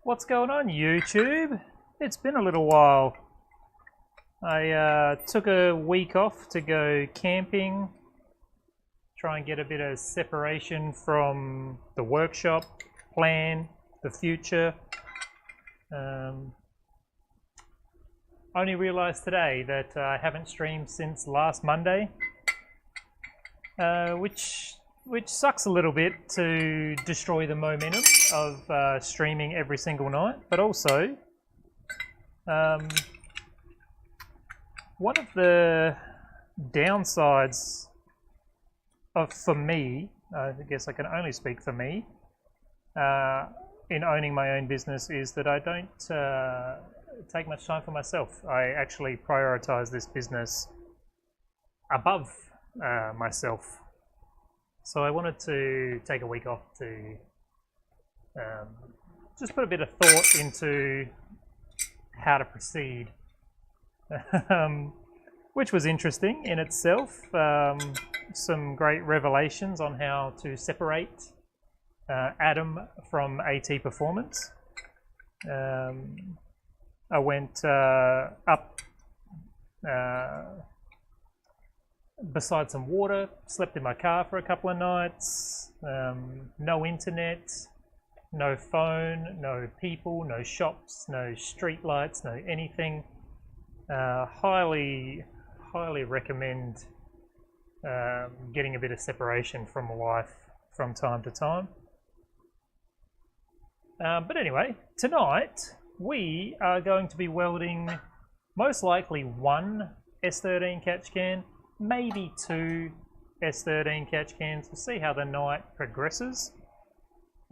What's going on, YouTube? It's been a little while. I took a week off to go camping, try and get a bit of separation from the workshop, plan the future. Only realised today that I haven't streamed since last Monday, which sucks a little bit to destroy the momentum of streaming every single night, but also one of the downsides for me, I guess I can only speak for me, in owning my own business is that I don't take much time for myself. I actually prioritize this business above myself. So I wanted to take a week off to just put a bit of thought into how to proceed, which was interesting in itself. Some great revelations on how to separate Atom from AT Performance. I went up beside some water, slept in my car for a couple of nights, no internet, no phone, no people, no shops, no street lights, no anything. Highly recommend getting a bit of separation from life from time to time. But anyway, tonight we are going to be welding most likely one S13 catch can, maybe two S13 catch cans. We'll see how the night progresses.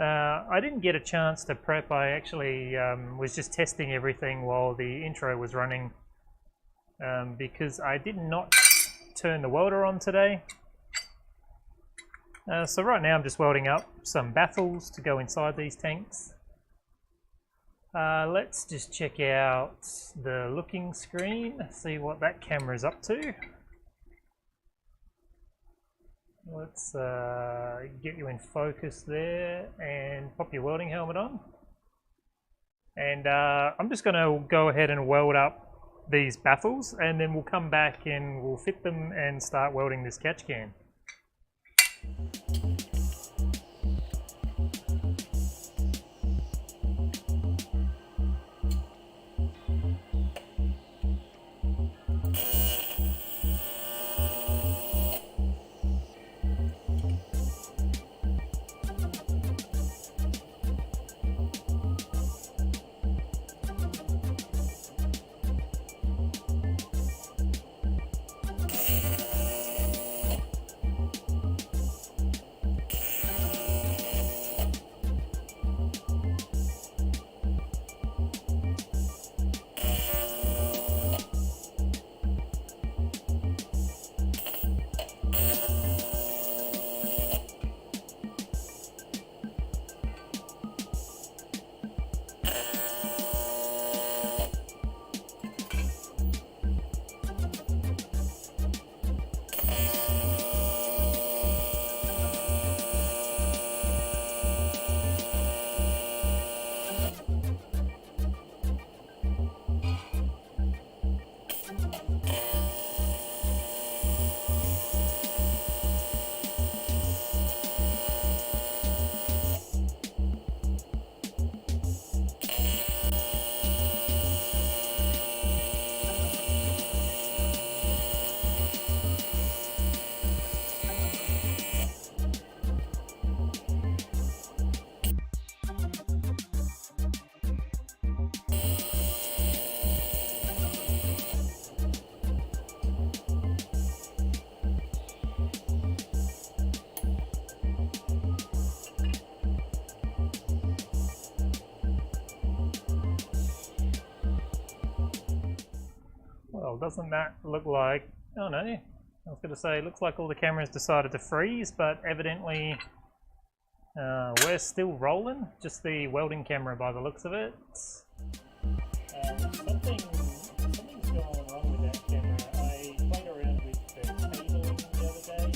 I didn't get a chance to prep. I actually was just testing everything while the intro was running, because I did not turn the welder on today. So right now I'm just welding up some baffles to go inside these tanks. Let's just check out the looking screen, see what that camera's up to. Let's get you in focus there and pop your welding helmet on. And I'm just going to go ahead and weld up these baffles, and then we'll come back and we'll fit them and start welding this catch can. Well, doesn't that look like... Oh no, I was going to say, it looks like all the cameras decided to freeze, but evidently we're still rolling. Just the welding camera by the looks of it. Something's going wrong with that camera. I played around with the cabling the other day.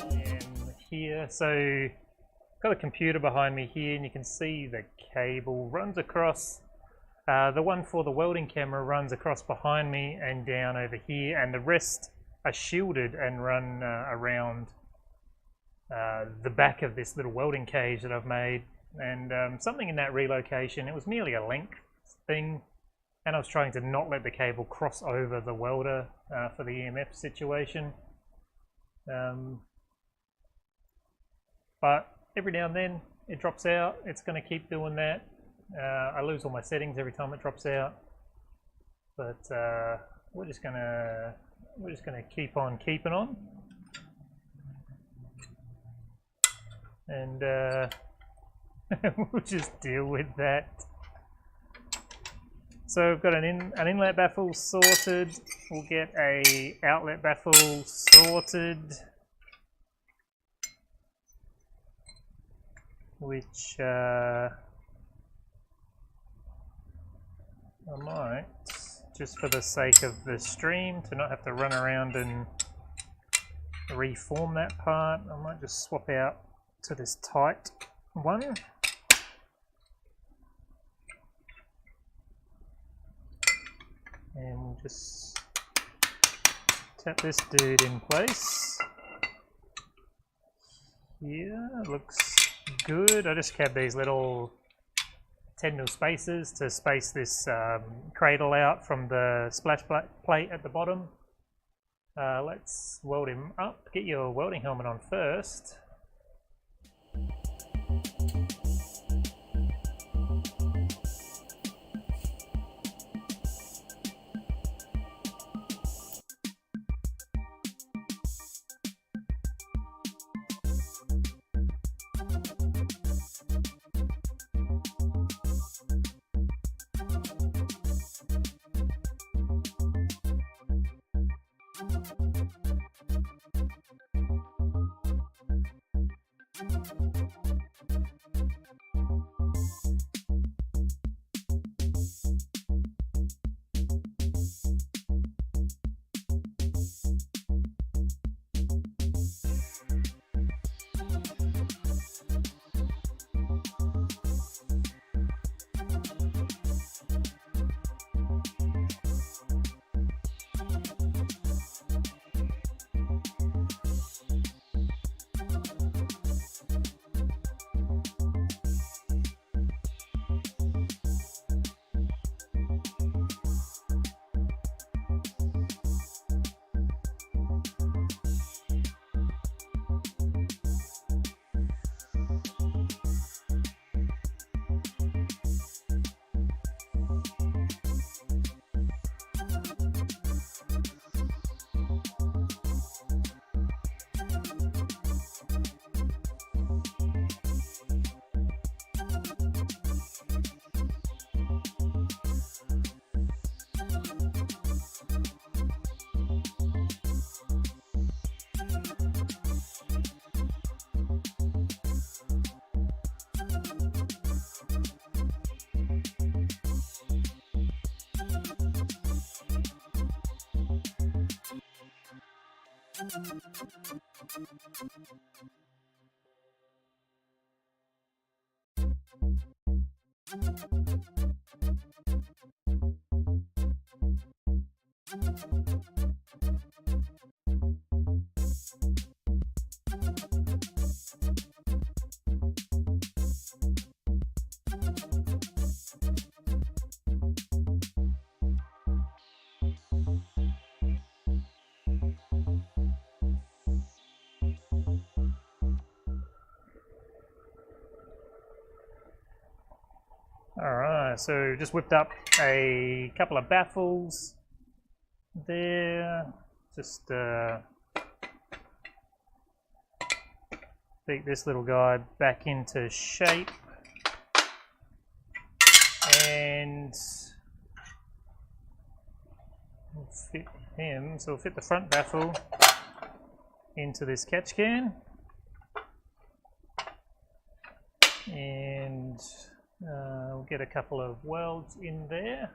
I am here, so got a computer behind me here, and you can see the cable runs across. The one for the welding camera runs across behind me and down over here, and the rest are shielded and run around the back of this little welding cage that I've made. And something in that relocation, it was merely a length thing, and I was trying to not let the cable cross over the welder for the EMF situation. But every now and then it drops out. It's going to keep doing that. I lose all my settings every time it drops out. But we're just gonna keep on keeping on, and we'll just deal with that. So we've got an inlet baffle sorted. We'll get a outlet baffle sorted, which I might, just for the sake of the stream, to not have to run around and reform that part, I might just swap out to this tight one. And we'll just tap this dude in place. Yeah, looks good. I just kept these little 10mm spacers to space this cradle out from the splash plate at the bottom. Let's weld him up. Get your welding helmet on first. Alright, so just whipped up a couple of baffles there. Just beat this little guy back into shape, and we'll fit him, so we'll fit the front baffle into this catch can, and we'll get a couple of welds in there.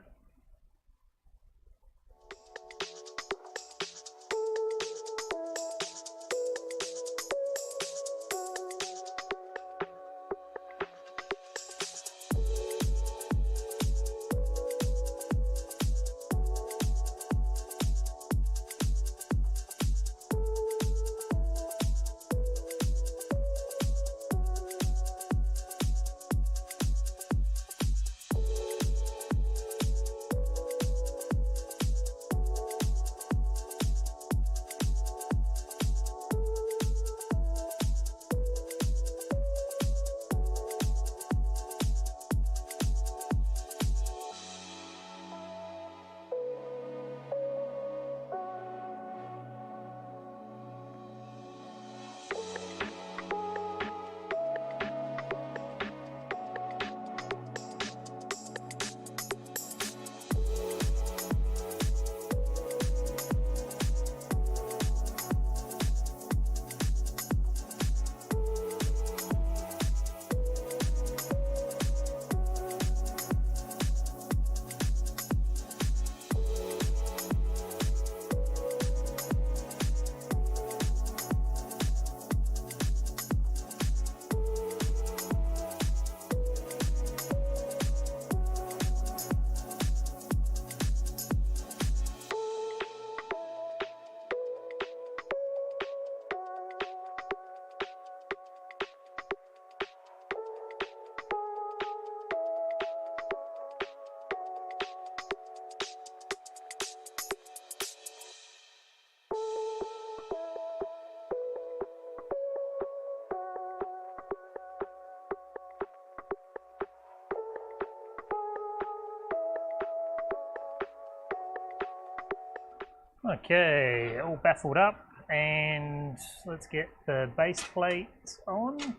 Okay, all baffled up, and let's get the base plate on.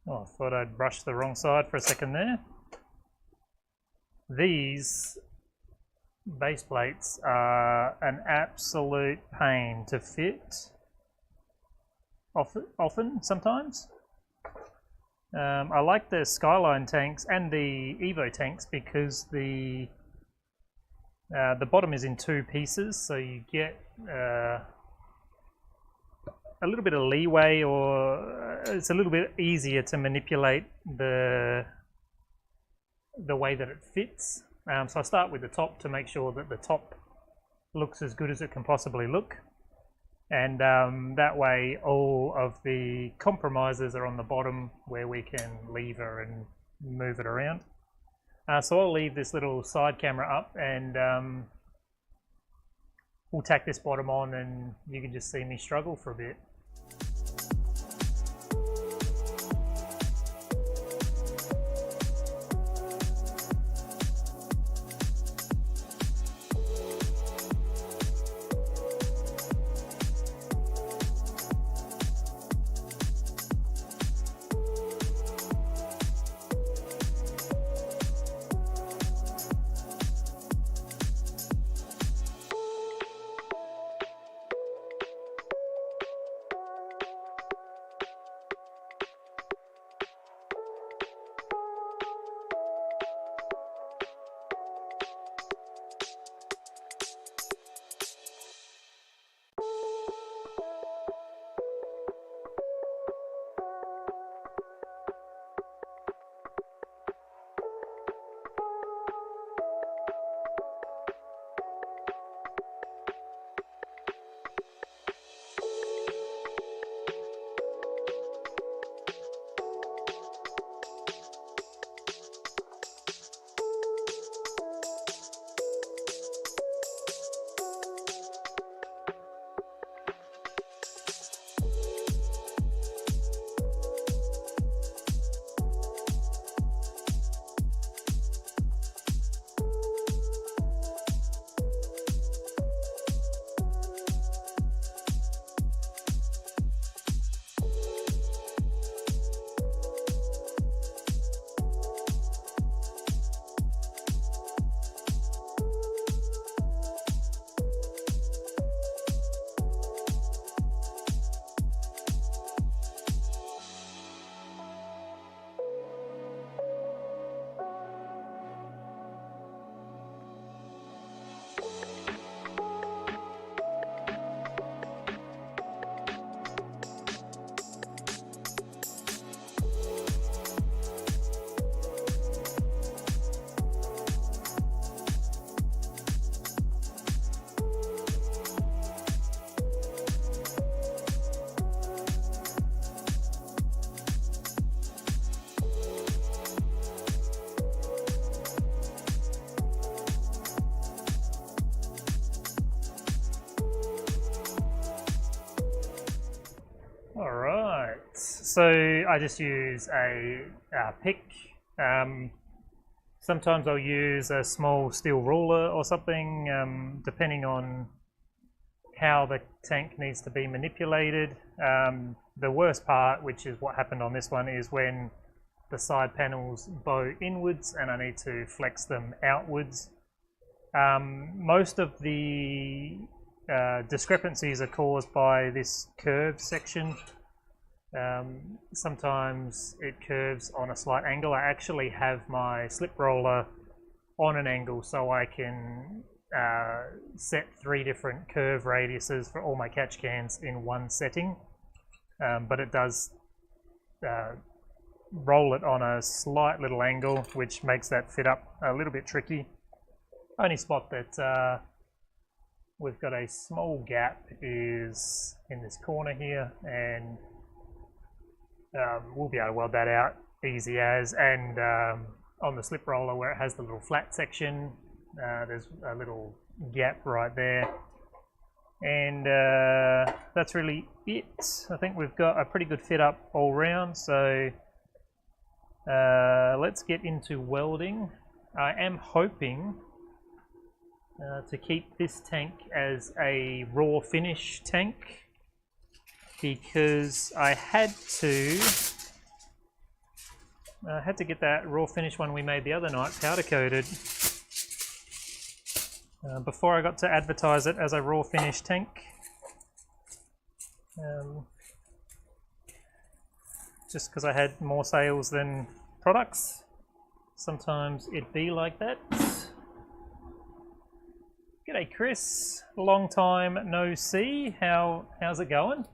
Oh, I thought I'd brushed the wrong side for a second there. These base plates are an absolute pain to fit, sometimes. I like the Skyline tanks and the Evo tanks because the bottom is in two pieces, so you get a little bit of leeway, or it's a little bit easier to manipulate the way that it fits. So I start with the top to make sure that the top looks as good as it can possibly look, and that way all of the compromises are on the bottom where we can lever and move it around. So I'll leave this little side camera up, and we'll tack this bottom on, and you can just see me struggle for a bit. Alright, so I just use a pick. Sometimes I'll use a small steel ruler or something, depending on how the tank needs to be manipulated. The worst part, which is what happened on this one, is when the side panels bow inwards and I need to flex them outwards. Most of the discrepancies are caused by this curved section. Sometimes it curves on a slight angle. I actually have my slip roller on an angle so I can set 3 different curve radiuses for all my catch cans in one setting, but it does roll it on a slight little angle, which makes that fit up a little bit tricky. Only spot that we've got a small gap is in this corner here, and we'll be able to weld that out easy as. And on the slip roller where it has the little flat section, there's a little gap right there. And that's really it. I think we've got a pretty good fit up all round, so let's get into welding. I am hoping to keep this tank as a raw finish tank, because I had to get that raw finish one we made the other night powder coated before I got to advertise it as a raw finish tank. Just because I had more sales than products. Sometimes it be like that. G'day Chris, long time no see. How's it going?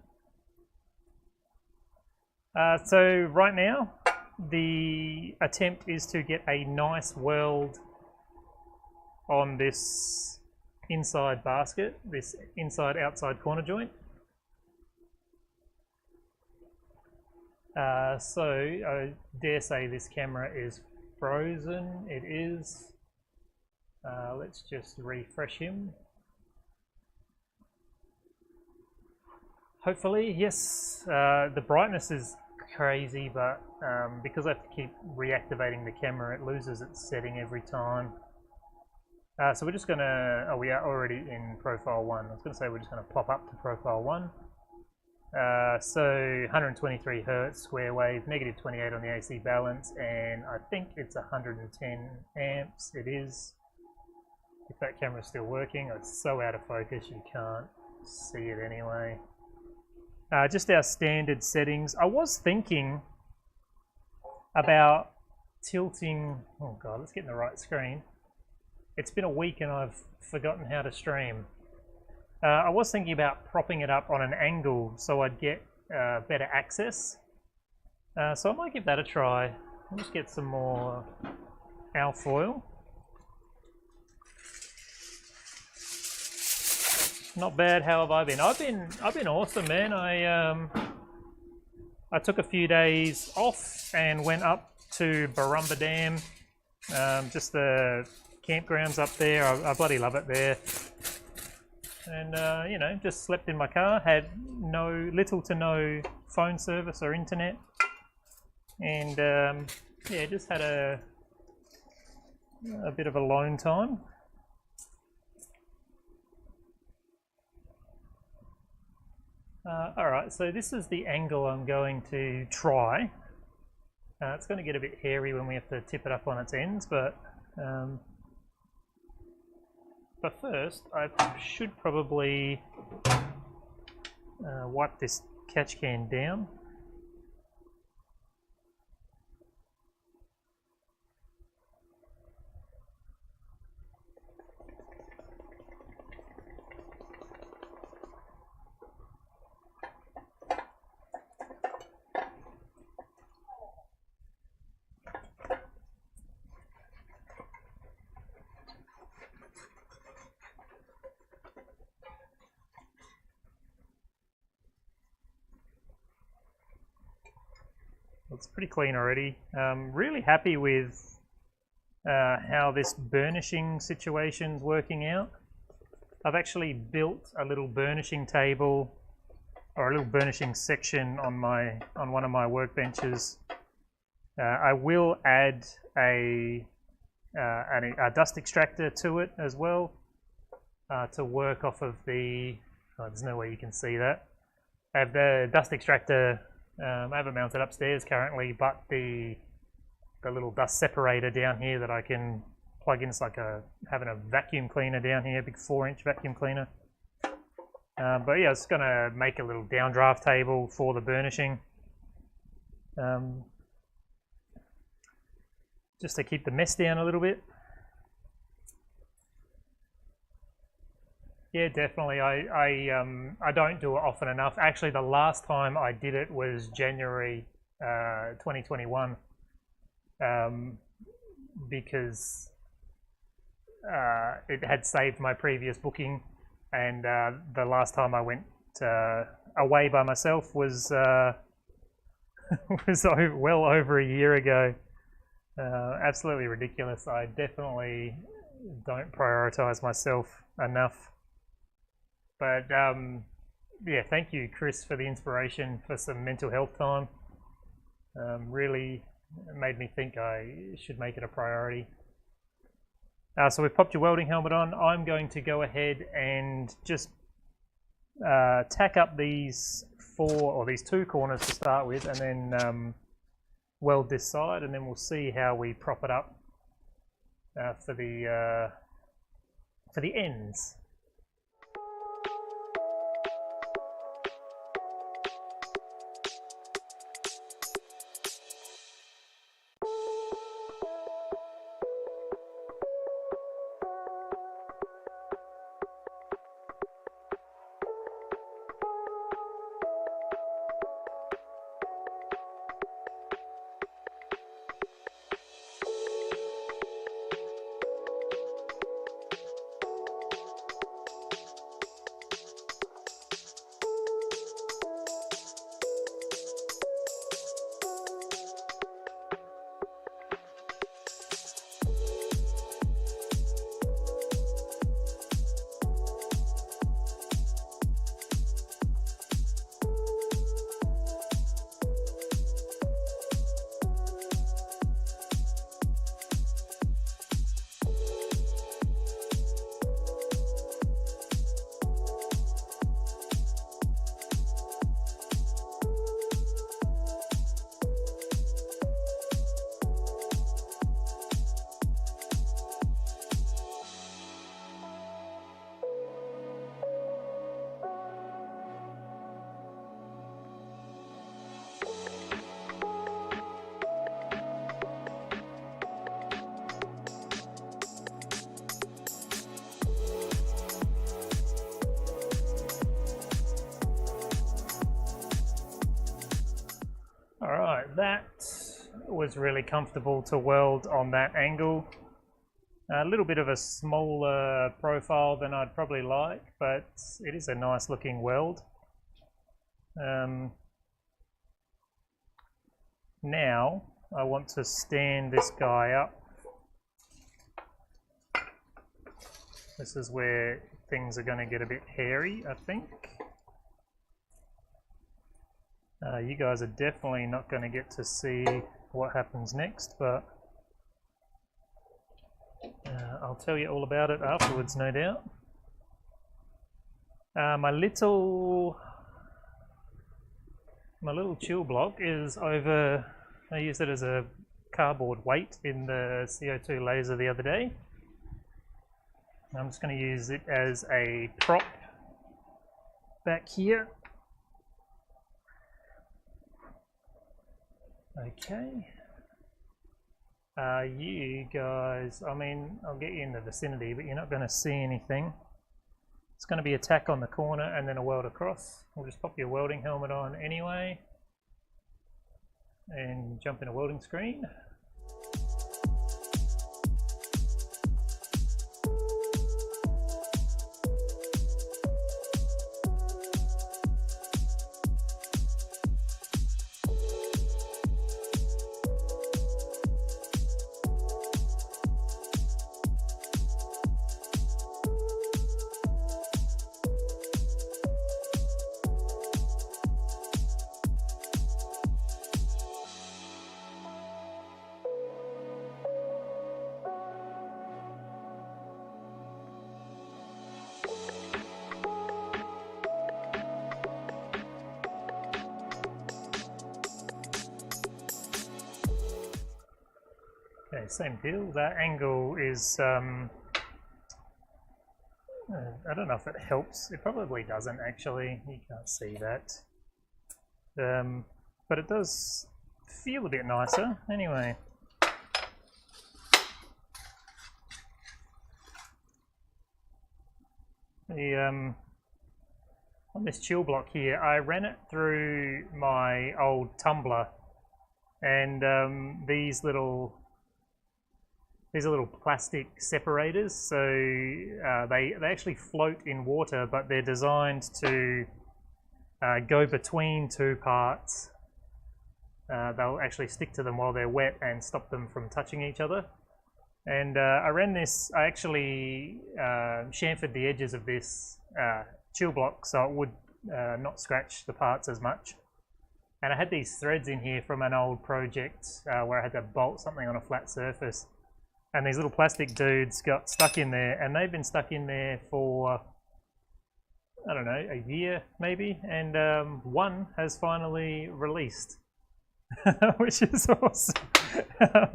So right now the attempt is to get a nice weld on this inside basket, this inside outside corner joint. So I dare say this camera is frozen. It is. Let's just refresh him. Hopefully, yes. The brightness is crazy, but because I have to keep reactivating the camera, it loses its setting every time. So we're just gonna, oh, we are already in profile 1. I was gonna say we're just gonna pop up to profile 1. So 123 Hertz square wave, -28 on the AC balance, and I think it's 110 amps. It is. If that camera's still working, it's so out of focus you can't see it anyway. Just our standard settings. I was thinking about tilting, oh god, let's get in the right screen. It's been a week and I've forgotten how to stream. I was thinking about propping it up on an angle so I'd get better access. So I might give that a try. I'll just get some more alfoil. Not bad. How have I been? I've been awesome, man. I took a few days off and went up to Barumba Dam, just the campgrounds up there. I bloody love it there. And you know, just slept in my car. Had little to no phone service or internet, and yeah, just had a bit of alone time. Alright, so this is the angle I'm going to try. It's going to get a bit hairy when we have to tip it up on its ends, but first I should probably wipe this catch can down. It's pretty clean already. Really happy with how this burnishing situation's working out. I've actually built a little burnishing table or a little burnishing section on one of my workbenches. I will add a dust extractor to it as well to work off of the. Oh, there's no way you can see that. I have the dust extractor. I have it mounted upstairs currently, but the little dust separator down here that I can plug in, it's like having a vacuum cleaner down here, big 4-inch vacuum cleaner. But yeah, it's going to make a little downdraft table for the burnishing, just to keep the mess down a little bit. Yeah, definitely. I don't do it often enough. Actually, the last time I did it was January 2021, because it had saved my previous booking, and the last time I went away by myself was was well over a year ago. Absolutely ridiculous. I definitely don't prioritize myself enough. But yeah, thank you, Chris, for the inspiration for some mental health time. Really made me think I should make it a priority. So we've popped your welding helmet on. I'm going to go ahead and just tack up these these two corners to start with, and then weld this side, and then we'll see how we prop it up for the ends. Alright, that was really comfortable to weld on that angle. A little bit of a smaller profile than I'd probably like, but it is a nice looking weld. Now I want to stand this guy up. This is where things are going to get a bit hairy, I think. You guys are definitely not going to get to see what happens next, but I'll tell you all about it afterwards, no doubt. My little chill block is over. I used it as a cardboard weight in the CO2 laser the other day. I'm just going to use it as a prop back here. Okay. You guys, I mean, I'll get you in the vicinity, but you're not going to see anything. It's going to be a tack on the corner and then a weld across. We'll just pop your welding helmet on anyway and jump in a welding screen. Okay, same deal. That angle is, I don't know if it helps. It probably doesn't actually. You can't see that. But it does feel a bit nicer. Anyway. On this chill block here, I ran it through my old tumbler, and these little plastic separators, so they actually float in water, but they're designed to go between two parts. They'll actually stick to them while they're wet and stop them from touching each other. And I ran this, I actually chamfered the edges of this chill block so it would not scratch the parts as much. And I had these threads in here from an old project where I had to bolt something on a flat surface, and these little plastic dudes got stuck in there, and they've been stuck in there for, I don't know, a year maybe, and one has finally released, which is awesome.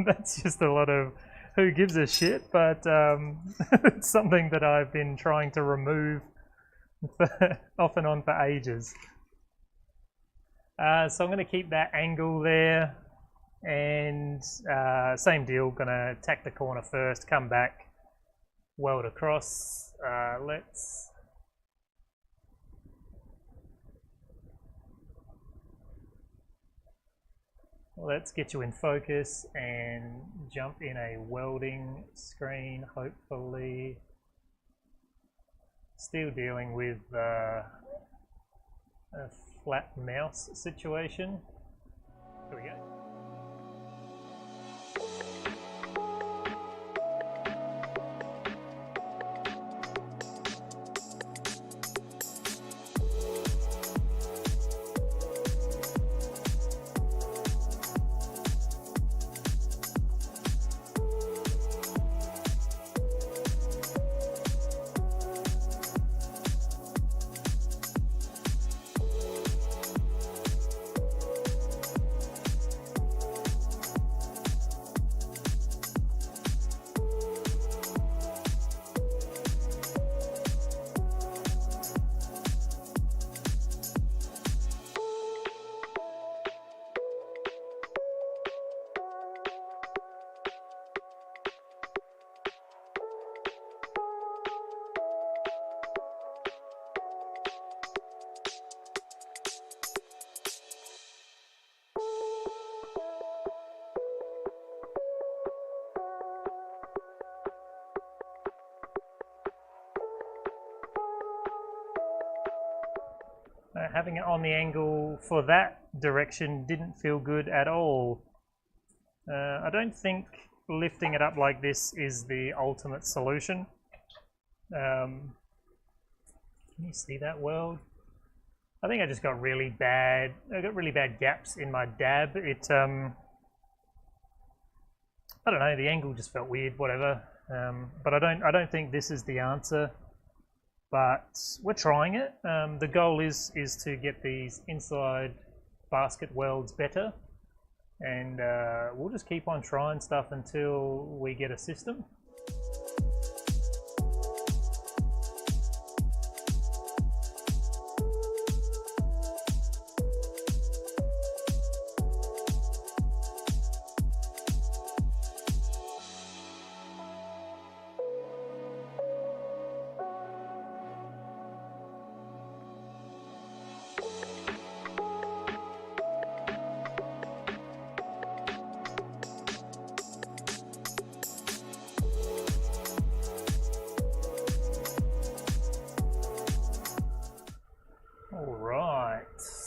That's just a lot of who gives a shit, but it's something that I've been trying to remove off and on for ages. So I'm going to keep that angle there, and same deal, going to tack the corner first, come back, weld across. Let's get you in focus and jump in a welding screen, hopefully. Still dealing with a flat mouse situation. There we go. Having it on the angle for that direction didn't feel good at all. I don't think lifting it up like this is the ultimate solution. Can you see that weld? I think I just got really bad. I got really bad gaps in my dab. It I don't know. The angle just felt weird. Whatever. But I don't think this is the answer. But we're trying it. The goal is to get these inside basket welds better, and we'll just keep on trying stuff until we get a system.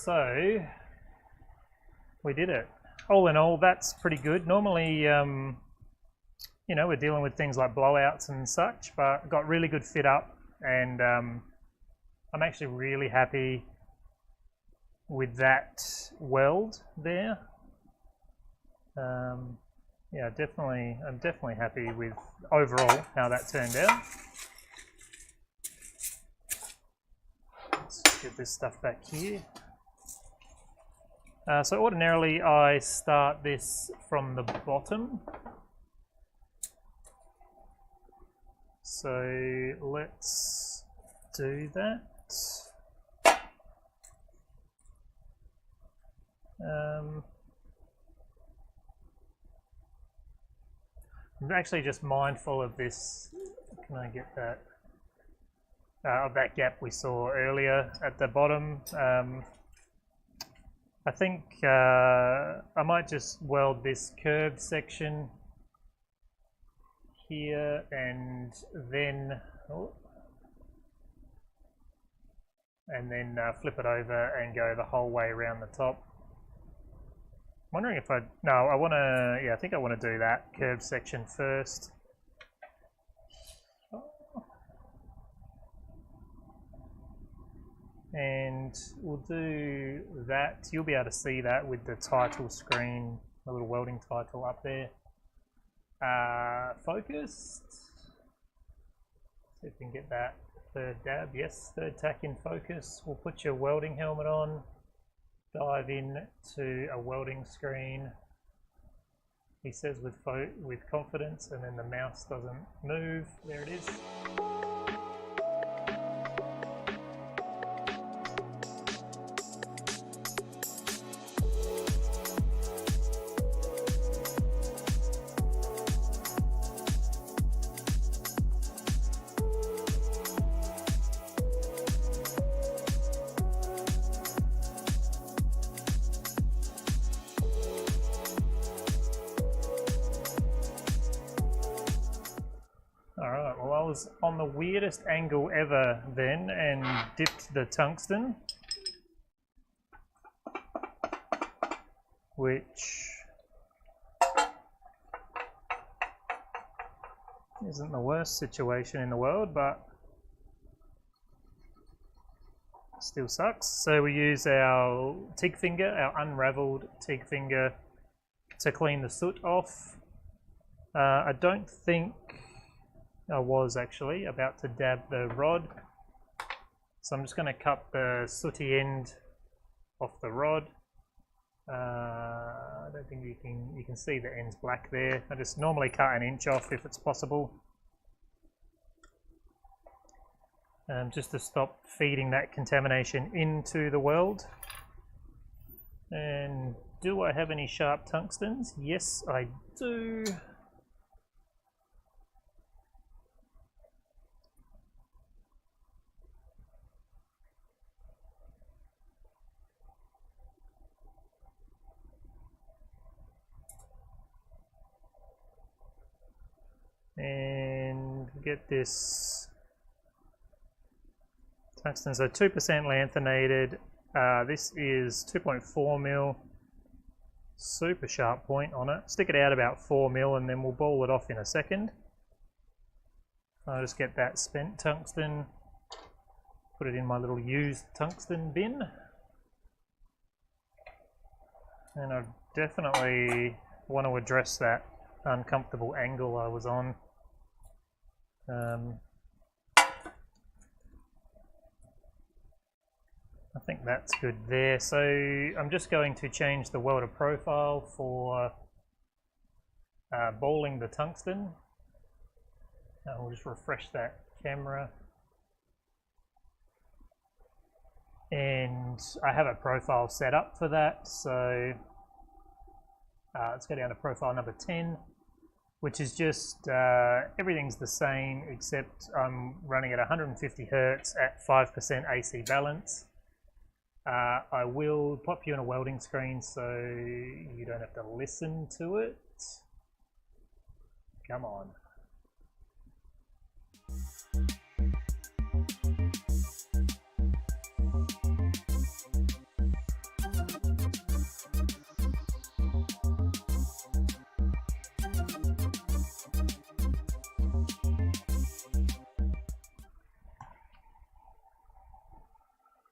So we did it. All in all, that's pretty good. Normally, you know, we're dealing with things like blowouts and such, but got really good fit up, and I'm actually really happy with that weld there. Yeah, I'm definitely happy with overall how that turned out. Let's get this stuff back here. So ordinarily I start this from the bottom. So let's do that. I'm actually just mindful of this. Can I get that? Of that gap we saw earlier at the bottom. I think I might just weld this curved section here, and then flip it over and go the whole way around the top. I'm wondering if I want to, yeah, I think I want to do that curved section first. And we'll do that. You'll be able to see that with the title screen, the little welding title up there. Focused. See if we can get that third dab. Yes, third tack in focus. We'll put your welding helmet on, dive in to a welding screen. He says with confidence, and then the mouse doesn't move. There it is. Alright, well I was on the weirdest angle ever then and dipped the tungsten, which isn't the worst situation in the world, but still sucks. So we use our TIG finger, our unraveled TIG finger, to clean the soot off. I don't think I was actually about to dab the rod, so I'm just going to cut the sooty end off the rod. I don't think you can see the end's black there. I just normally cut 1 inch off if it's possible, just to stop feeding that contamination into the weld. And do I have any sharp tungstens? Yes, I do. And get this tungsten, so 2% lanthanated. This is 2.4 mil, super sharp point on it. Stick it out about 4 mil and then we'll ball it off in a second. I'll just get that spent tungsten, put it in my little used tungsten bin. And I definitely want to address that uncomfortable angle I was on. I think that's good there. So I'm just going to change the welder profile for balling the tungsten. We'll just refresh that camera. And I have a profile set up for that, so let's go down to profile number 10, which is just everything's the same except I'm running at 150 Hertz at 5% AC balance. I will pop you in a welding screen so you don't have to listen to it. Come on.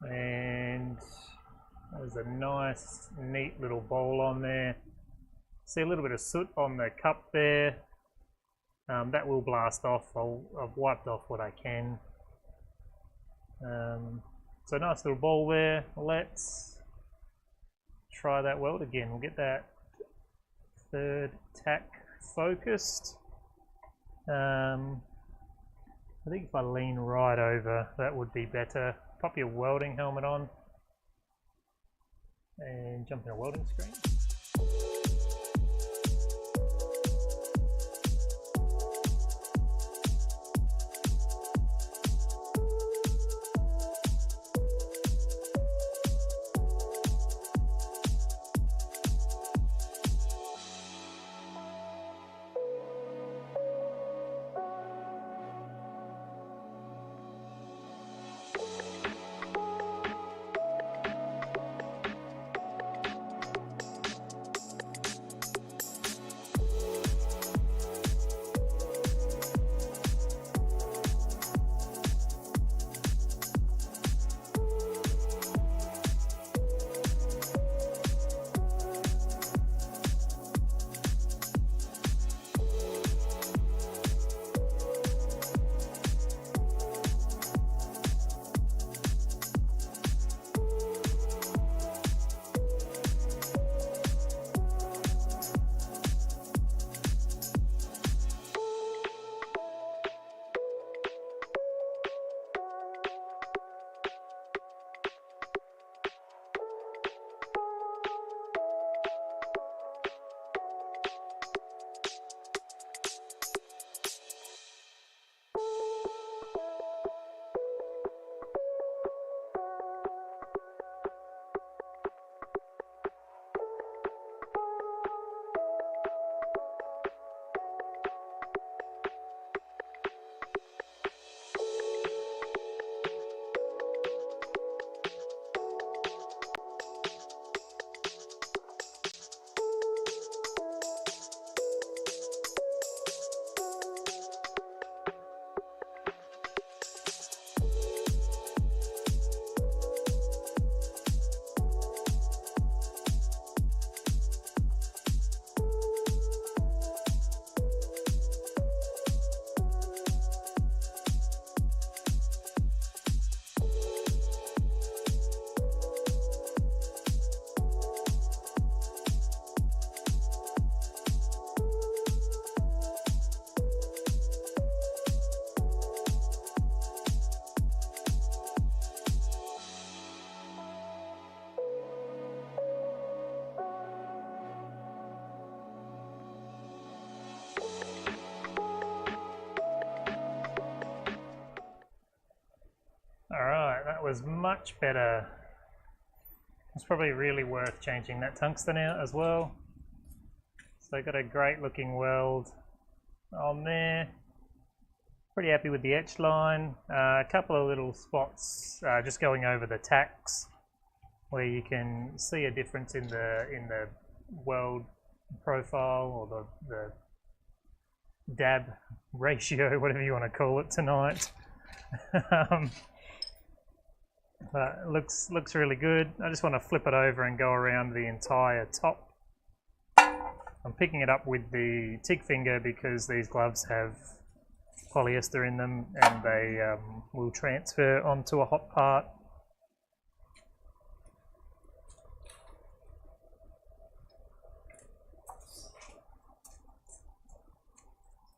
And there's a nice, neat little bowl on there. See a little bit of soot on the cup there. That will blast off. I've wiped off what I can. So nice little bowl there. Let's try that weld again. We'll get that third tack focused. I think if I lean right over, that would be better. Pop your welding helmet on and jump in a welding screen. was much better. It's probably really worth changing that tungsten out as well. So I got a great looking weld on there. Pretty happy with the etch line. A couple of little spots just going over the tacks where you can see a difference in the weld profile or the dab ratio, whatever you want to call it tonight. But it looks really good. I just want to flip it over and go around the entire top. I'm picking it up with the TIG finger because these gloves have polyester in them and they will transfer onto a hot part.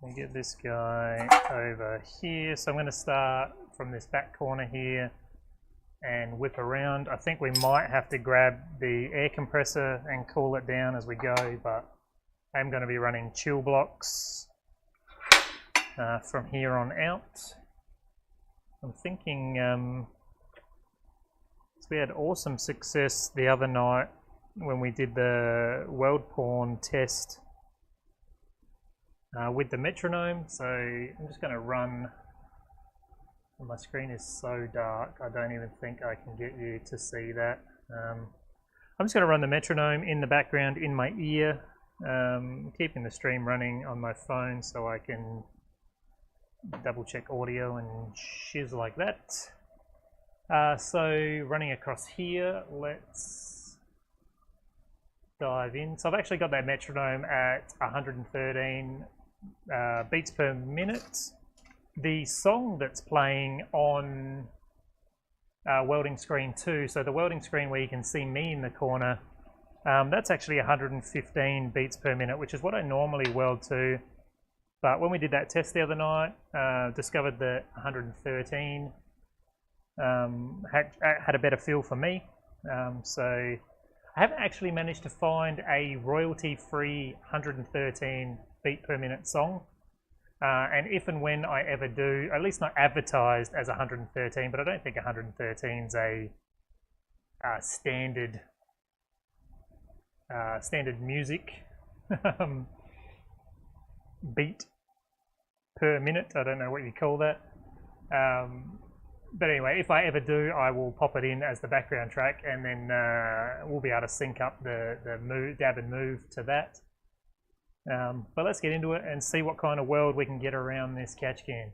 We get this guy over here. So I'm going to start from this back corner here and whip around. I think we might have to grab the air compressor and cool it down as we go, but I'm going to be running chill blocks from here on out. I'm thinking so we had awesome success the other night when we did the weld porn test with the metronome. So I'm just going to run. My screen is so dark, I don't even think I can get you to see that. I'm just going to run the metronome in the background in my ear, keeping the stream running on my phone so I can double check audio and shiz like that. So running across here, let's dive in. So I've actually got that metronome at 113 beats per minute. The song that's playing on welding screen 2, so the welding screen where you can see me in the corner, that's actually 115 beats per minute, which is what I normally weld to. But when we did that test the other night, discovered that 113 had a better feel for me. So I haven't actually managed to find a royalty-free 113 beat per minute song. And if and when I ever do, at least not advertised as 113, but I don't think 113 is a standard music beat per minute. I don't know what you call that. But anyway, if I ever do, I will pop it in as the background track, and then we'll be able to sync up the move, dab and move to that. But let's get into it and see what kind of weld we can get around this catch can.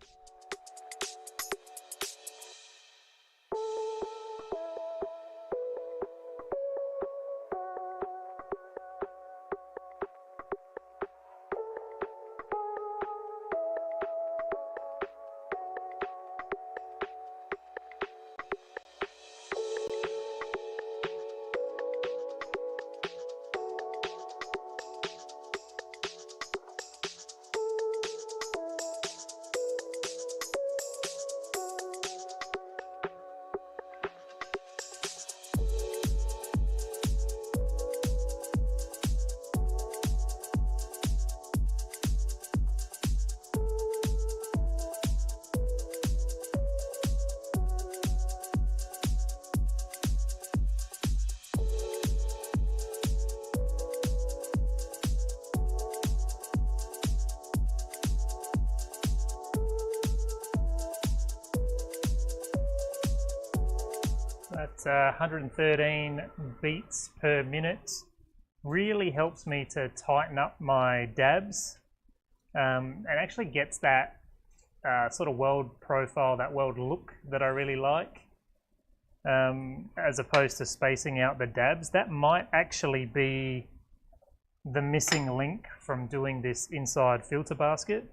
That's 113 beats per minute. Really helps me to tighten up my dabs and actually gets that sort of weld profile, that weld look that I really like, as opposed to spacing out the dabs. That might actually be the missing link from doing this inside filter basket.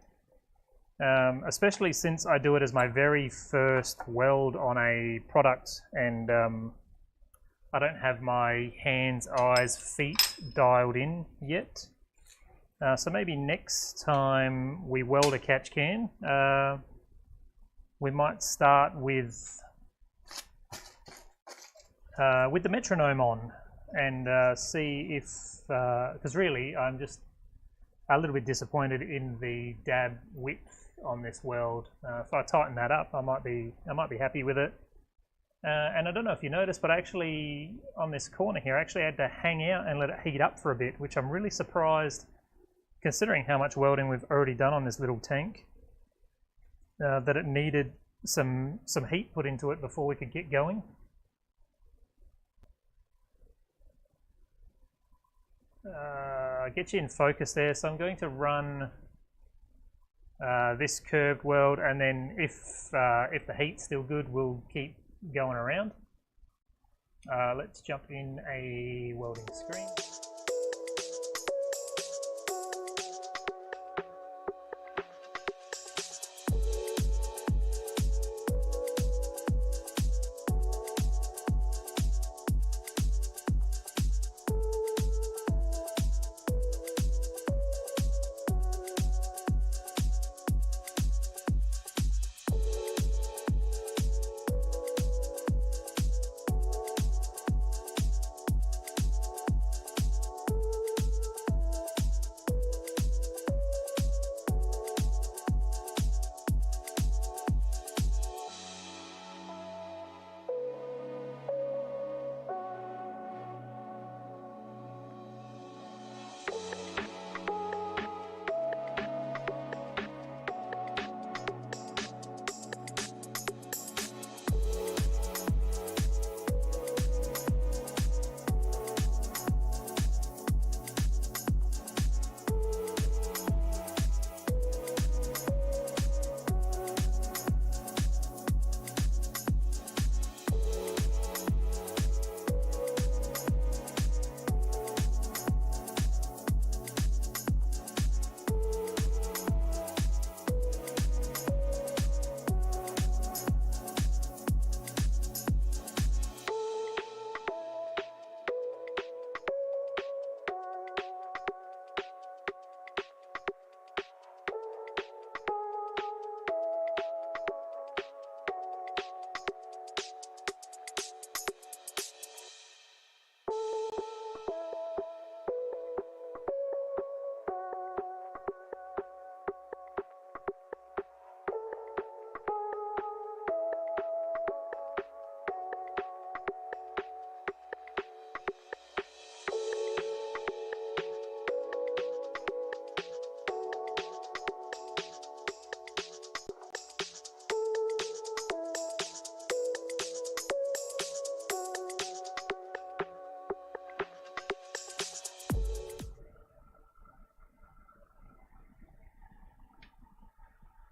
Especially since I do it as my very first weld on a product, and I don't have my hands, eyes, feet dialed in yet. So maybe next time we weld a catch can, we might start with the metronome on and see if, because really I'm just a little bit disappointed in the dab width on this weld. If I tighten that up, I might be happy with it. And I don't know if you noticed, but actually on this corner here, I actually had to hang out and let it heat up for a bit, which I'm really surprised, considering how much welding we've already done on this little tank, that it needed some heat put into it before we could get going. Get you in focus there, so I'm going to run this curved weld, and then if the heat's still good, we'll keep going around. Let's jump in a welding screen.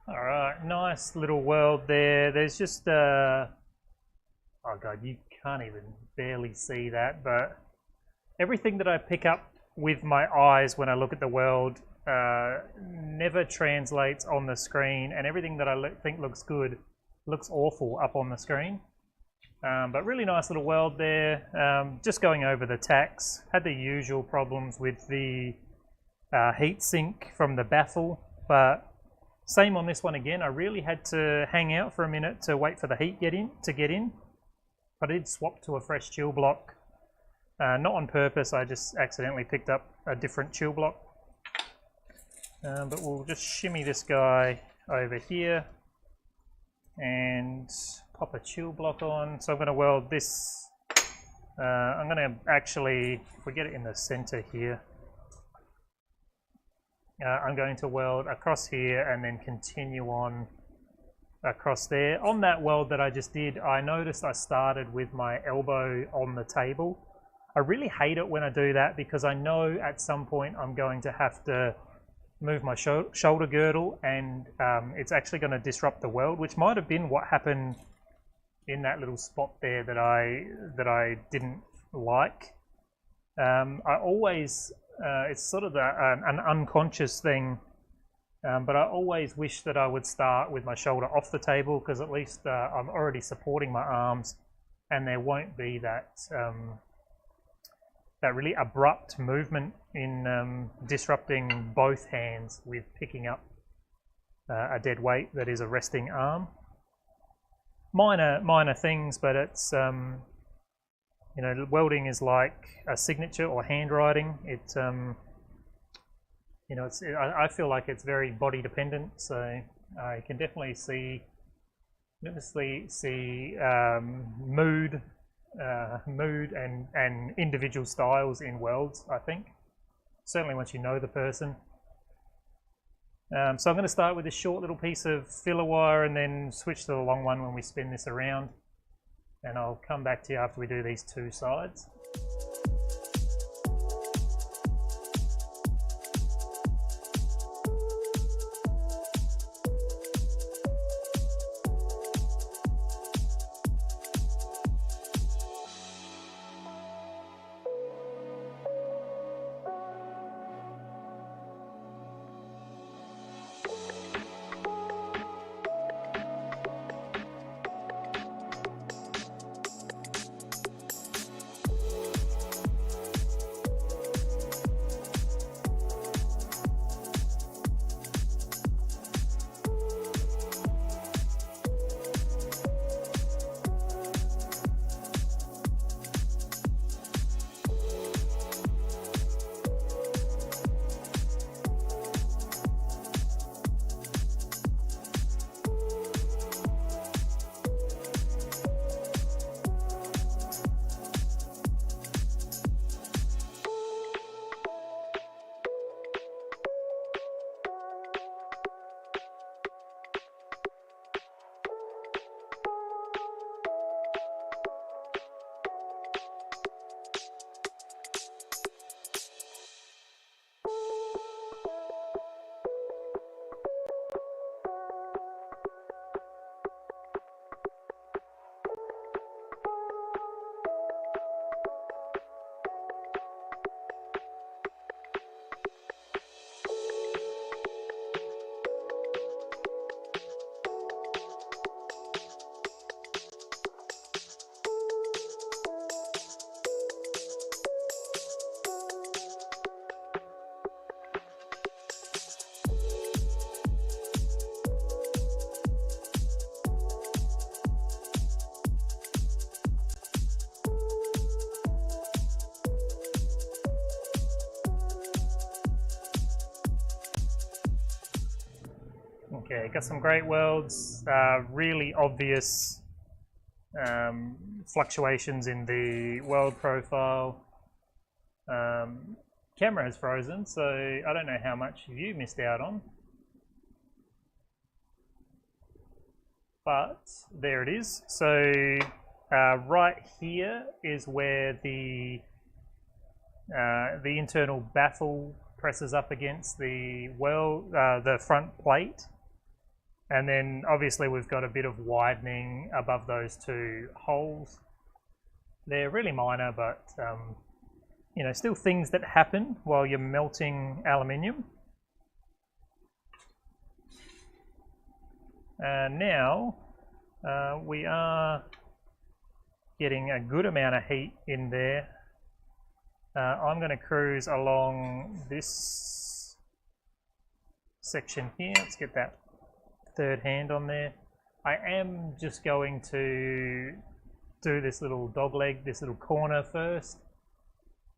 Alright, nice little weld there. There's just oh god, you can't even barely see that, but everything that I pick up with my eyes when I look at the weld never translates on the screen, and everything that I think looks good looks awful up on the screen. But really nice little weld there. Just going over the tacks, had the usual problems with the heat sink from the baffle, but same on this one again. I really had to hang out for a minute to wait for the heat to get in. But I did swap to a fresh chill block. Not on purpose, I just accidentally picked up a different chill block. But we'll just shimmy this guy over here and pop a chill block on. So I'm going to weld this. I'm going to actually, if we get it in the center here, I'm going to weld across here and then continue on across there. On that weld that I just did, I noticed I started with my elbow on the table. I really hate it when I do that because I know at some point I'm going to have to move my shoulder girdle, and it's actually going to disrupt the weld, which might have been what happened in that little spot there that I didn't like. I always it's sort of an unconscious thing, but I always wish that I would start with my shoulder off the table, because at least I'm already supporting my arms and there won't be that that really abrupt movement in disrupting both hands with picking up a dead weight that is a resting arm. Minor things, but it's you know, welding is like a signature or handwriting. It, you know, I feel like it's very body dependent. So I can definitely see Obviously see mood and individual styles in welds, I think. Certainly once you know the person. So I'm going to start with this short little piece of filler wire and then switch to the long one when we spin this around. And I'll come back to you after we do these two sides. Okay, got some great welds, really obvious fluctuations in the weld profile. Camera is frozen, so I don't know how much you missed out on. But there it is. So right here is where the internal baffle presses up against the the front plate. And then obviously we've got a bit of widening above those two holes. They're really minor, but you know, still things that happen while you're melting aluminium. Now we are getting a good amount of heat in there. I'm going to cruise along this section here. Let's get that third hand on there. I am just going to do this little dog leg, this little corner first,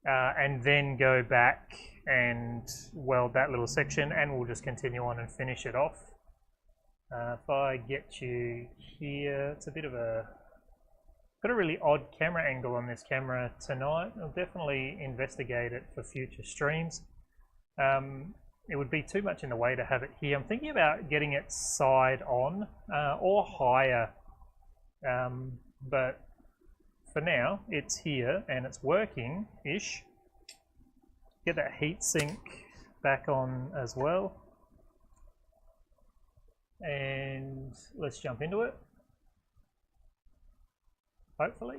and then go back and weld that little section, and we'll just continue on and finish it off. If I get you here, it's a bit of got a really odd camera angle on this camera tonight. I'll definitely investigate it for future streams. It would be too much in the way to have it here. I'm thinking about getting it side on or higher, but for now it's here and it's working-ish. Get that heat sink back on as well. And let's jump into it, hopefully.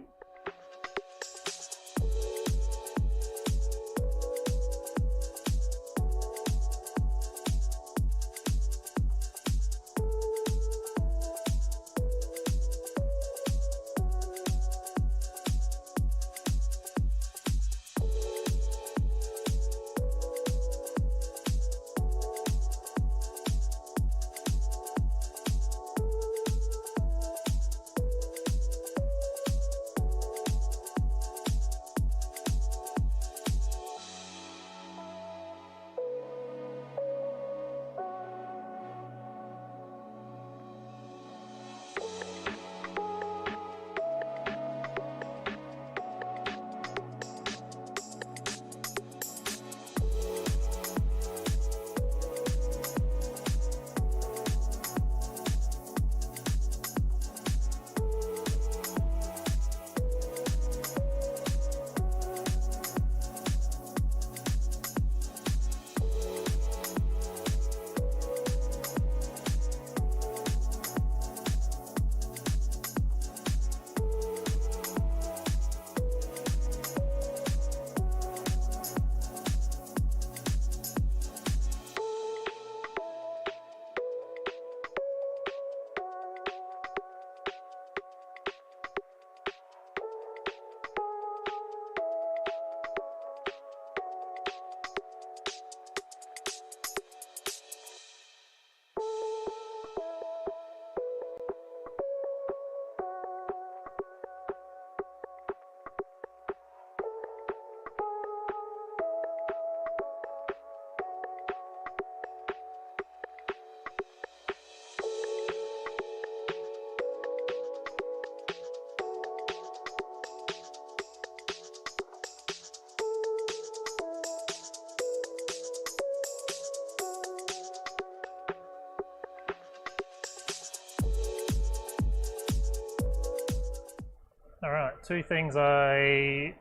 Alright, two things I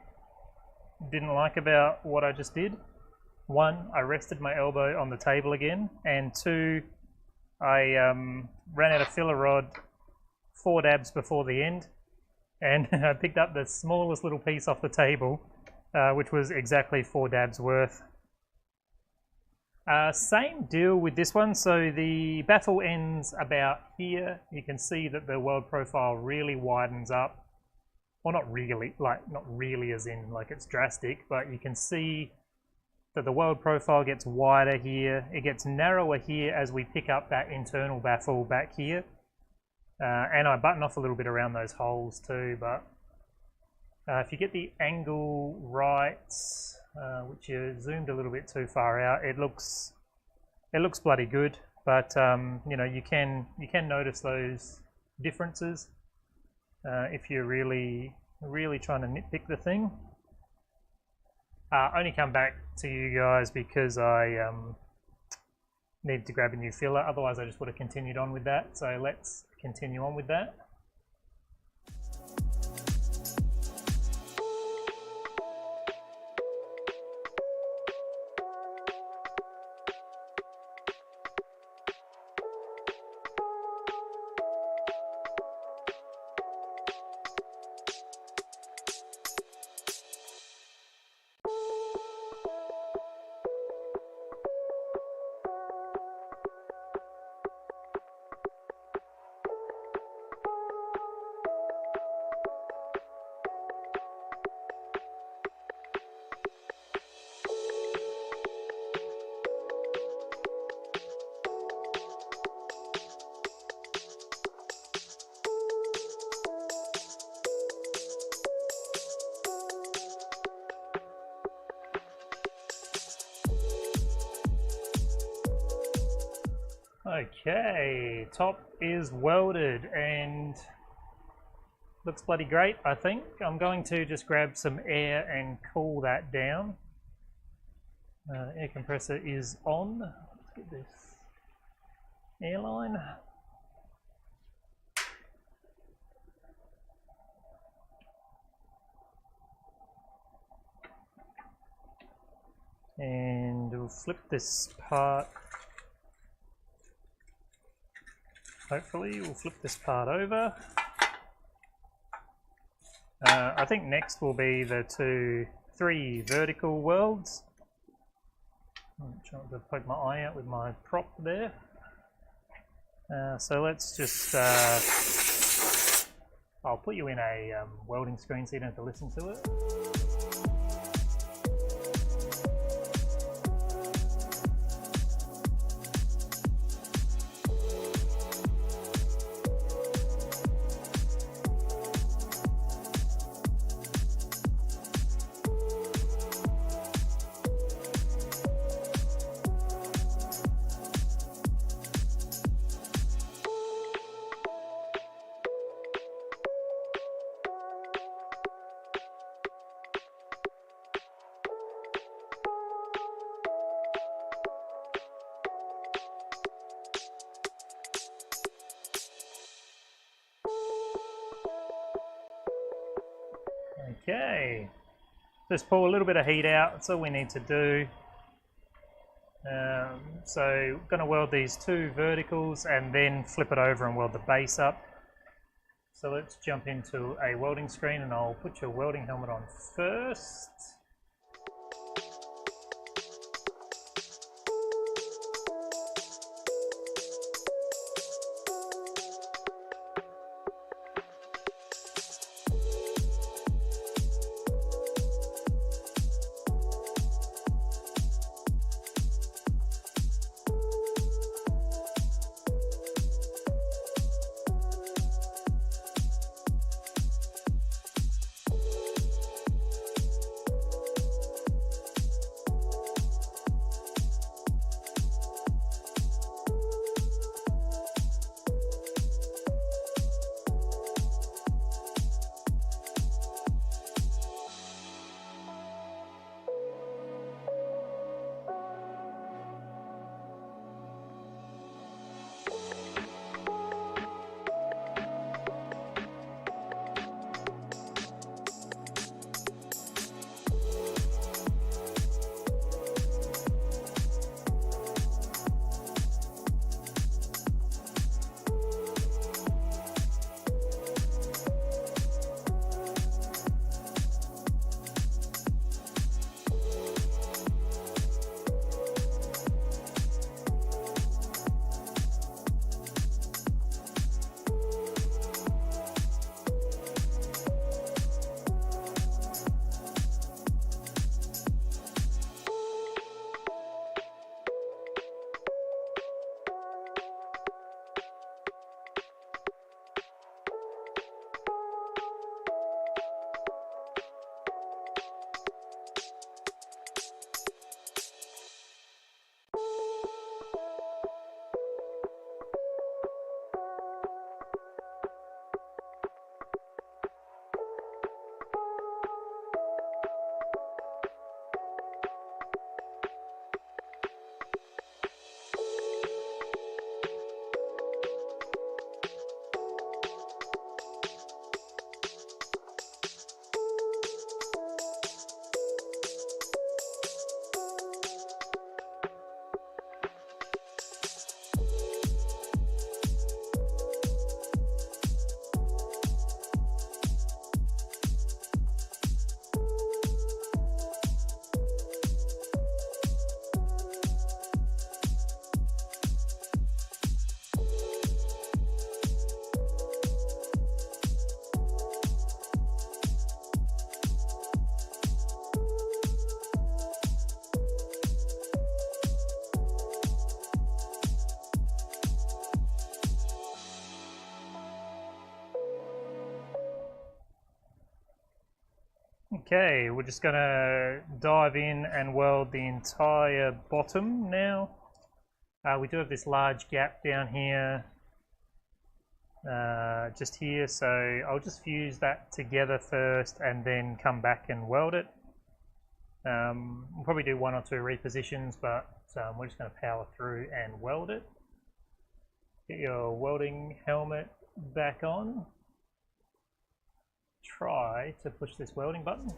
didn't like about what I just did. One, I rested my elbow on the table again, and two, I ran out of filler rod 4 dabs before the end, and I picked up the smallest little piece off the table, which was exactly 4 dabs worth. Same deal with this one, so the baffle ends about here. You can see that the weld profile really widens up. Well, not really as in like it's drastic, but you can see that the weld profile gets wider here. It gets narrower here as we pick up that internal baffle back here. And I button off a little bit around those holes too, but if you get the angle right, which you zoomed a little bit too far out, it looks bloody good. But you know, you can notice those differences if you're really trying to nitpick the thing. Only come back to you guys because I need to grab a new filler, otherwise I just would have continued on with that. So let's continue on with that. Okay, top is welded and looks bloody great, I think. I'm going to just grab some air and cool that down. Air compressor is on. Let's get this airline. And we'll flip this part. Hopefully we'll flip this part over. I think next will be the 3 vertical welds. I'm trying to poke my eye out with my prop there. So let's just, I'll put you in a welding screen so you don't have to listen to it. Okay, just pull a little bit of heat out, that's all we need to do. So I'm going to weld these 2 verticals and then flip it over and weld the base up. So let's jump into a welding screen and I'll put your welding helmet on first. Okay, we're just gonna dive in and weld the entire bottom now. We do have this large gap down here, just here, so I'll just fuse that together first and then come back and weld it. We'll probably do 1 or 2 repositions, but we're just going to power through and weld it. Get your welding helmet back on. Try to push this welding button.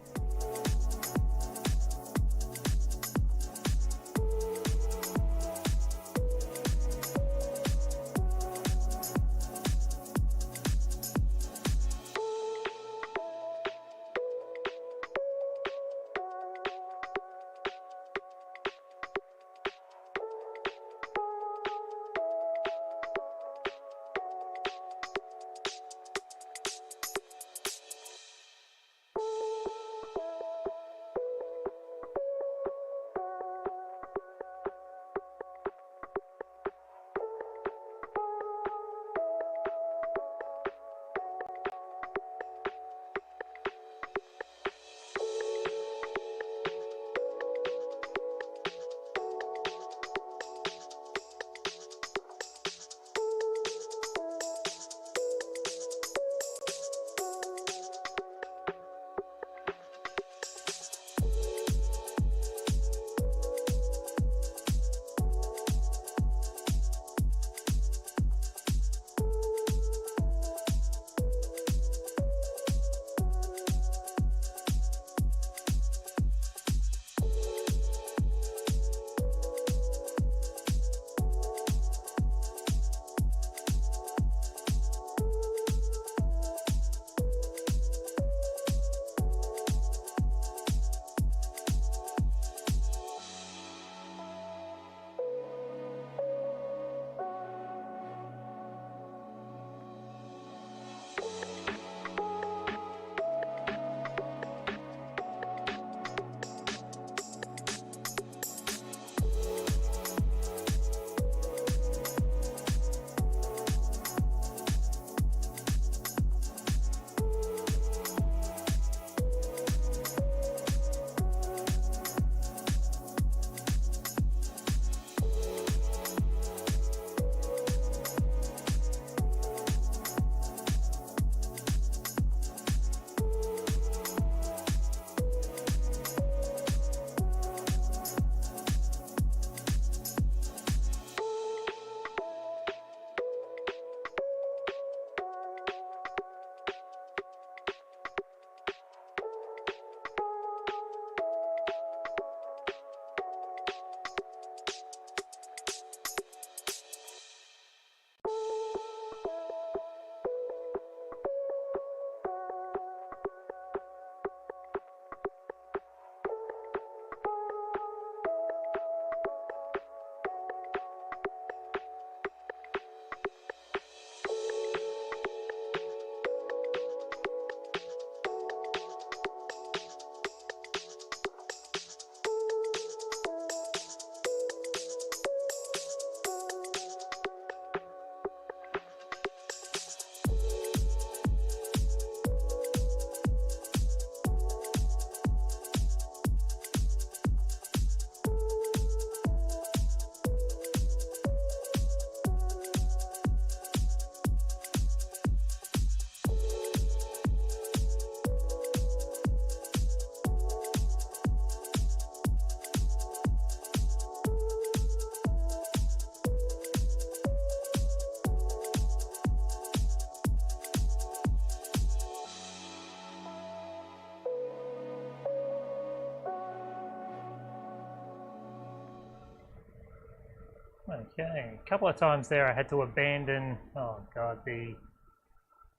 Okay, a couple of times there I had to abandon, oh god,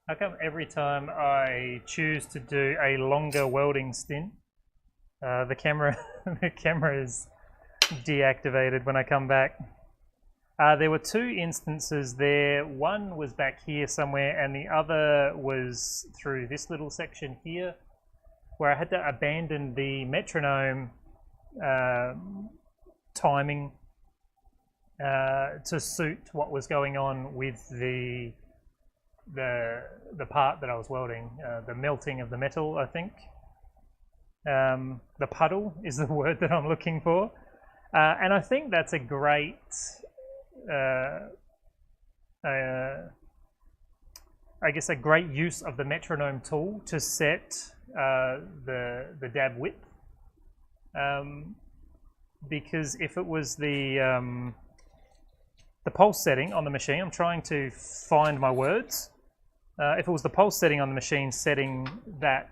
how come every time I choose to do a longer welding stint, the camera is deactivated when I come back. There were 2 instances there. One was back here somewhere and the other was through this little section here where I had to abandon the metronome timing to suit what was going on with the part that I was welding, the melting of the metal, I think. The puddle is the word that I'm looking for. And I think that's a great, I guess a great use of the metronome tool to set the dab width. Because if it was the pulse setting on the machine, I'm trying to find my words. If it was the pulse setting on the machine setting that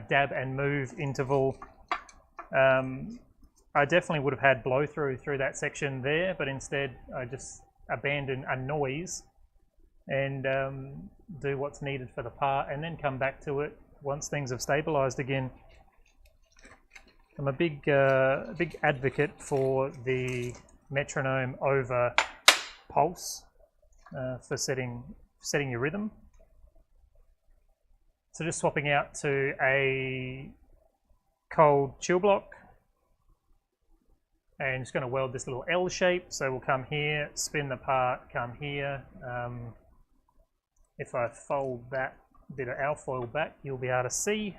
dab and move interval, I definitely would have had blow through that section there, but instead I just abandon a noise and do what's needed for the part and then come back to it once things have stabilized again. I'm a big advocate for the metronome over pulse for setting your rhythm. So just swapping out to a cold chill block and just going to weld this little L shape. So we'll come here, spin the part, come here. If I fold that bit of alfoil back, you'll be able to see.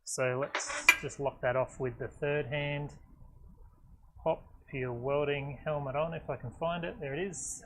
So let's just lock that off with the third hand. Pop your welding helmet on if I can find it. There it is.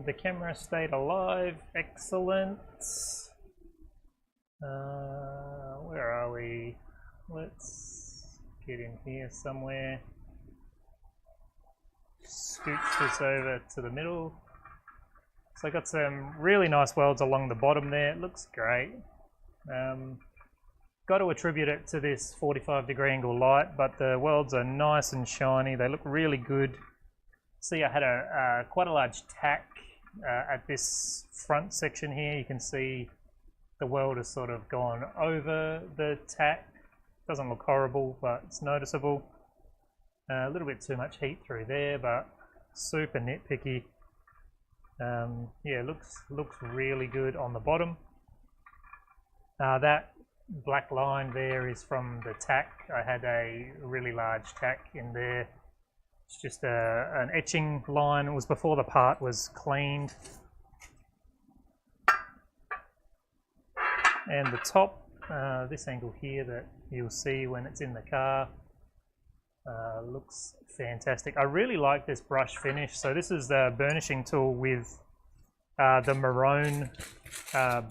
The camera stayed alive, excellent. Where are we? Let's get in here somewhere. Scooch this over to the middle. So I got some really nice welds along the bottom there, it looks great. Got to attribute it to this 45-degree angle light, but the welds are nice and shiny, they look really good. See, I had quite a large tack at this front section here. You can see the weld has sort of gone over the tack. Doesn't look horrible, but it's noticeable. A little bit too much heat through there, but super nitpicky. Yeah, looks really good on the bottom. That black line there is from the tack. I had a really large tack in there. It's just an etching line. It was before the part was cleaned. And the top, this angle here that you'll see when it's in the car, looks fantastic. I really like this brush finish. So this is the burnishing tool with the maroon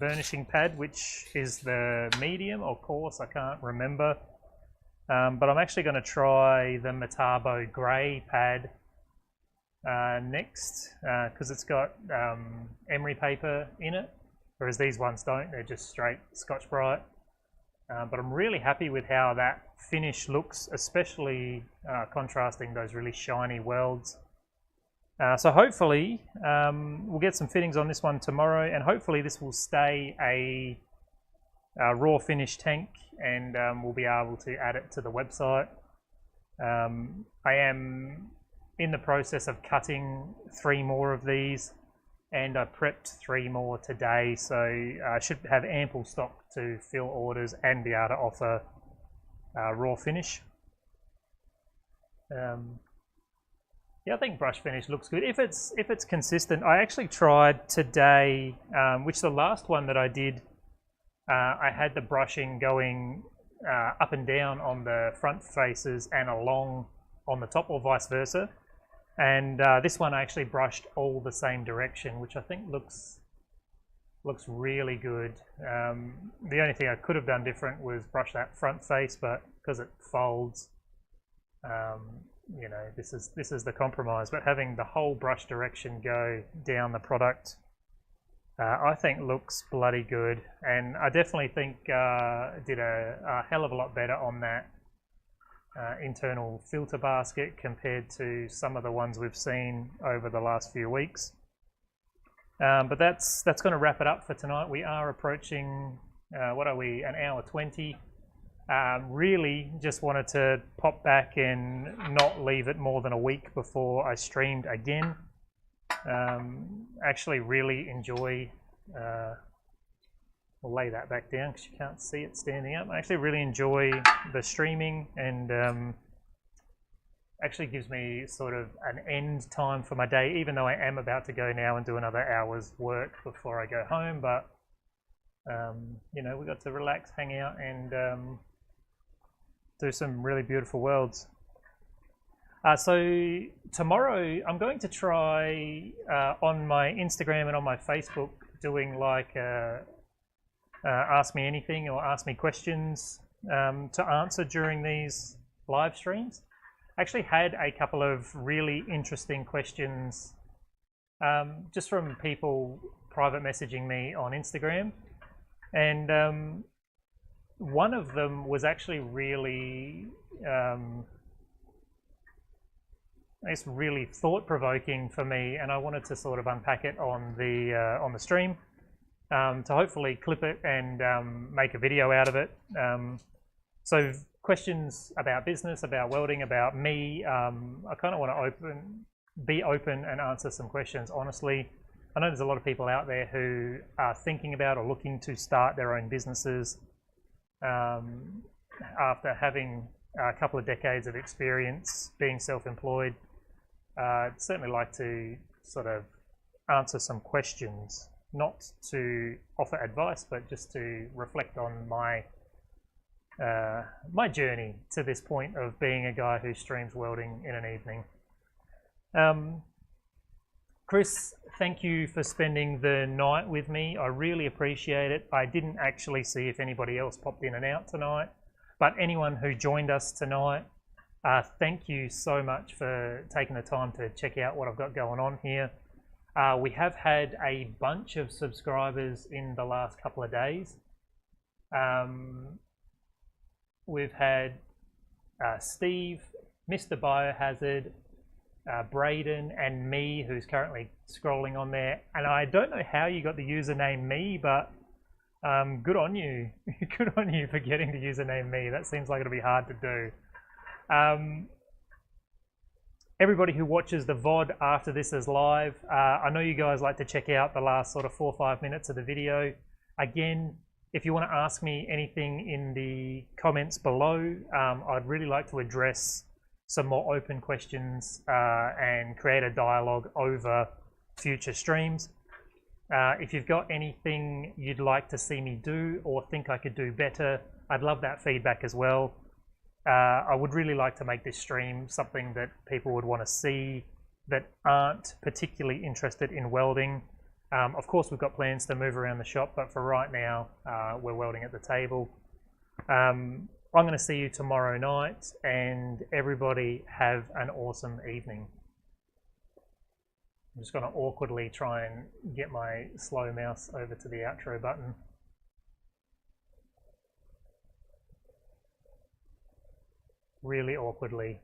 burnishing pad, which is the medium or coarse, I can't remember. But I'm actually going to try the Metabo grey pad next, because it's got emery paper in it, whereas these ones don't, they're just straight Scotch-Brite. But I'm really happy with how that finish looks, especially contrasting those really shiny welds. So hopefully we'll get some fittings on this one tomorrow, and hopefully this will stay a raw finish tank, and we'll be able to add it to the website. I am in the process of cutting 3 more of these, and I prepped 3 more today, so I should have ample stock to fill orders and be able to offer raw finish. Yeah, I think brush finish looks good if it's consistent. I actually tried today, which the last one that I did, I had the brushing going up and down on the front faces and along on the top, or vice versa. And this one I actually brushed all the same direction, which I think looks really good. The only thing I could have done different was brush that front face, but because it folds, you know, this is the compromise. But having the whole brush direction go down the product, I think looks bloody good, and I definitely think did a hell of a lot better on that internal filter basket compared to some of the ones we've seen over the last few weeks. But that's going to wrap it up for tonight. We are approaching, what are we, an hour 20. Really just wanted to pop back and not leave it more than a week before I streamed again. Actually really enjoy, we'll lay that back down because you can't see it standing up. I actually really enjoy the streaming, and actually gives me sort of an end time for my day, even though I am about to go now and do another hour's work before I go home. But you know, we got to relax, hang out, and do some really beautiful worlds. So tomorrow I'm going to try on my Instagram and on my Facebook doing like ask me anything or ask me questions to answer during these live streams. I actually had a couple of really interesting questions just from people private messaging me on Instagram, and one of them was actually really it's really thought-provoking for me, and I wanted to sort of unpack it on the stream to hopefully clip it and make a video out of it. So questions about business, about welding, about me. I kind of want to be open and answer some questions honestly. I know there's a lot of people out there who are thinking about or looking to start their own businesses after having a couple of decades of experience being self-employed. I'd certainly like to sort of answer some questions, not to offer advice, but just to reflect on my my journey to this point of being a guy who streams welding in an evening. Chris, thank you for spending the night with me. I really appreciate it. I didn't actually see if anybody else popped in and out tonight, but anyone who joined us tonight, thank you so much for taking the time to check out what I've got going on here. We have had a bunch of subscribers in the last couple of days. We've had Steve, Mr. Biohazard, Braden, and me, who's currently scrolling on there. And I don't know how you got the username me, but good on you. Good on you for getting the username me. That seems like it'll be hard to do. Everybody who watches the VOD after this is live, I know you guys like to check out the last sort of 4 or 5 minutes of the video. Again, if you want to ask me anything in the comments below, I'd really like to address some more open questions and create a dialogue over future streams. If you've got anything you'd like to see me do or think I could do better, I'd love that feedback as well. I would really like to make this stream something that people would want to see that aren't particularly interested in welding. Of course, we've got plans to move around the shop, but for right now, we're welding at the table. I'm going to see you tomorrow night, and everybody have an awesome evening. I'm just going to awkwardly try and get my slow mouse over to the outro button. Really awkwardly.